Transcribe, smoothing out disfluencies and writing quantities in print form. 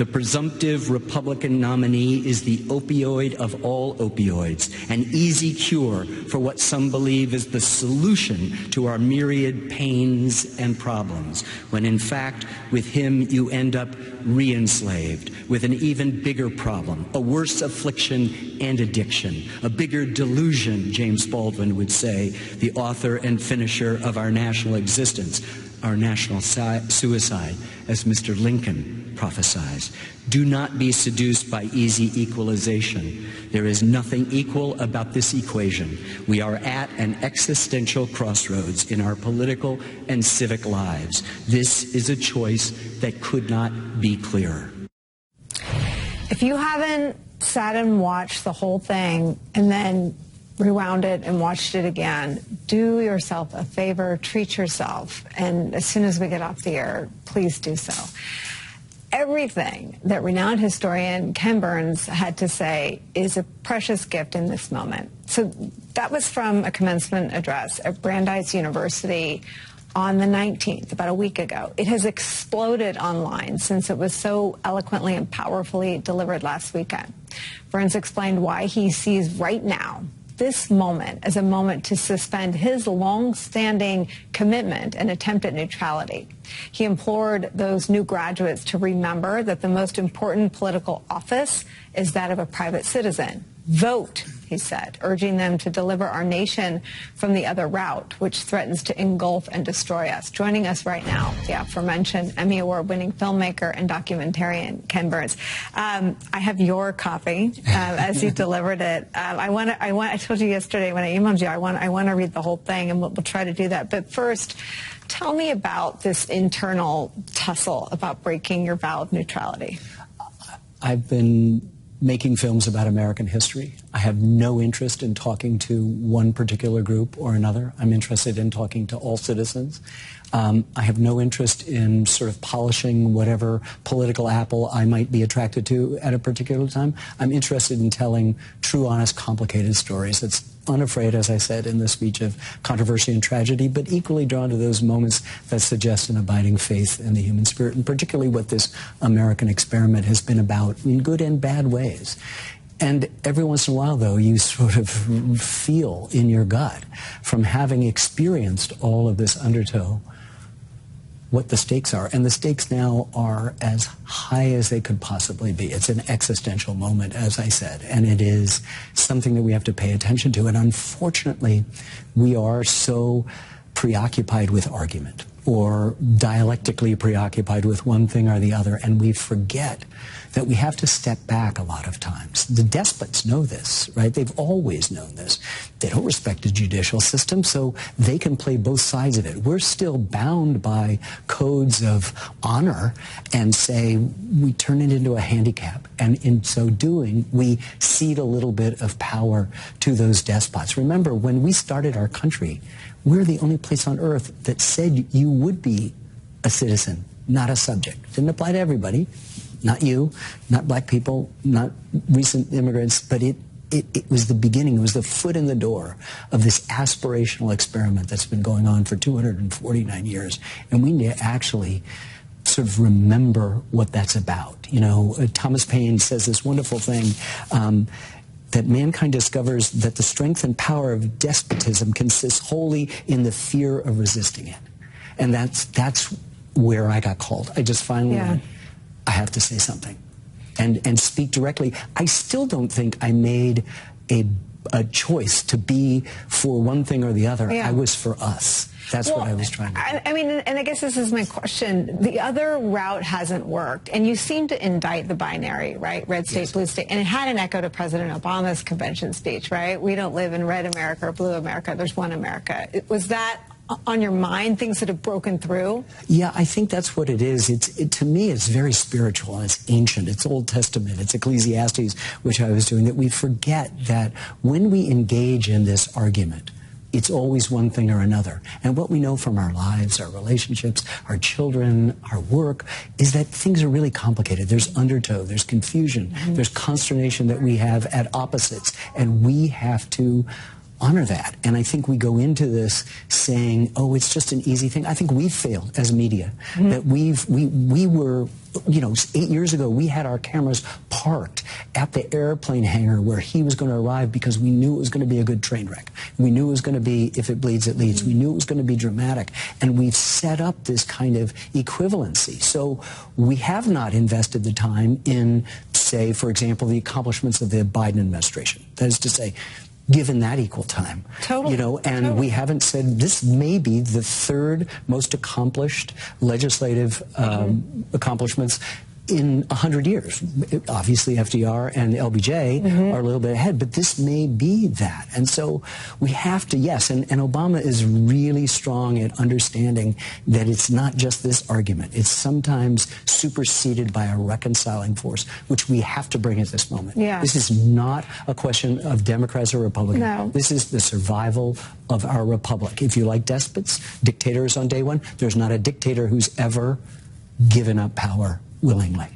The presumptive Republican nominee is the opioid of all opioids, an easy cure for what some believe is the solution to our myriad pains and problems, when in fact, with him, you end up re-enslaved with an even bigger problem, a worse affliction and addiction, a bigger delusion, James Baldwin would say, the author and finisher of our national existence, our national suicide, as Mr. Lincoln prophesies. Do not be seduced by easy equalization. There is nothing equal about this equation. We are at an existential crossroads in our political and civic lives. This is a choice that could not be clearer. If you haven't sat and watched the whole thing and then rewound it and watched it again, do yourself a favor, treat yourself, and as soon as we get off the air, please do so. Everything that renowned historian Ken Burns had to say is a precious gift in this moment. So that was from a commencement address at Brandeis University on the 19th, about a week ago. It has exploded online since it was so eloquently and powerfully delivered last weekend. Burns explained why he sees right now this moment as a moment to suspend his long-standing commitment and attempt at neutrality. He implored those new graduates to remember that the most important political office is that of a private citizen. Vote, he said, urging them to deliver our nation from the other route, which threatens to engulf and destroy us. Joining us right now, the aforementioned Emmy Award-winning filmmaker and documentarian Ken Burns. I have your copy as you delivered it. I told you yesterday when I emailed you, I want to read the whole thing, and we'll try to do that. But first, tell me about this internal tussle about breaking your vow of neutrality. I've been making films about American history. I have no interest in talking to one particular group or another. I'm interested in talking to all citizens. I have no interest in sort of polishing whatever political apple I might be attracted to at a particular time. I'm interested in telling true, honest, complicated stories that's unafraid, as I said in the speech, of controversy and tragedy, but equally drawn to those moments that suggest an abiding faith in the human spirit, and particularly what this American experiment has been about in good and bad ways. And every once in a while, though, you sort of feel in your gut, from having experienced all of this undertow, what the stakes are. And the stakes now are as high as they could possibly be. It's an existential moment, as I said, and it is something that we have to pay attention to. And unfortunately, we are so preoccupied with argument, or dialectically preoccupied with one thing or the other, and we forget that we have to step back a lot of times. The despots know this, right? They've always known this. They don't respect the judicial system, so they can play both sides of it. We're still bound by codes of honor and say we turn it into a handicap, and in so doing, we cede a little bit of power to those despots. Remember, when we started our country, we're the only place on earth that said you would be a citizen, not a subject. Didn't apply to everybody. Not you, not black people, not recent immigrants, but it was the beginning. It was the foot in the door of this aspirational experiment that's been going on for 249 years. And we need to actually sort of remember what that's about. You know, Thomas Paine says this wonderful thing, that mankind discovers that the strength and power of despotism consists wholly in the fear of resisting it. And that's where I got called. I just finally went, I have to say something and speak directly. I still don't think I made a choice to be for one thing or the other. I was for us. That's what I was trying to do. I mean, and I guess this is my question. The other route hasn't worked, and you seem to indict the binary, right? Red state, blue state. And it had an echo to President Obama's convention speech, right? We don't live in red America or blue America. There's one America. Was that on your mind, things that have broken through? Yeah, I think that's what it is. To me, it's very spiritual, and it's ancient. It's Old Testament. It's Ecclesiastes, which I was doing, that we forget that when we engage in this argument, it's always one thing or another. And what we know from our lives, our relationships, our children, our work, is that things are really complicated. There's undertow, there's confusion, there's consternation that we have at opposites. And we have to honor that. And I think we go into this saying, oh, it's just an easy thing. I think we've failed as media. That we were, 8 years ago, we had our cameras parked at the airplane hangar where he was going to arrive because we knew it was going to be a good train wreck. We knew it was going to be, if it bleeds, it leads. We knew it was going to be dramatic. And we've set up this kind of equivalency. So we have not invested the time in, say, for example, the accomplishments of the Biden administration. That is to say, given that equal time. Totally. And we haven't said this may be the third most accomplished legislative accomplishments in 100 years. Obviously, FDR and LBJ are a little bit ahead, but this may be that. And so we have to, yes, and Obama is really strong at understanding that it's not just this argument. It's sometimes superseded by a reconciling force, which we have to bring at this moment. Yeah. This is not a question of Democrats or Republicans. No. This is the survival of our republic. If you like despots, dictators on day one, there's not a dictator who's ever given up power willingly.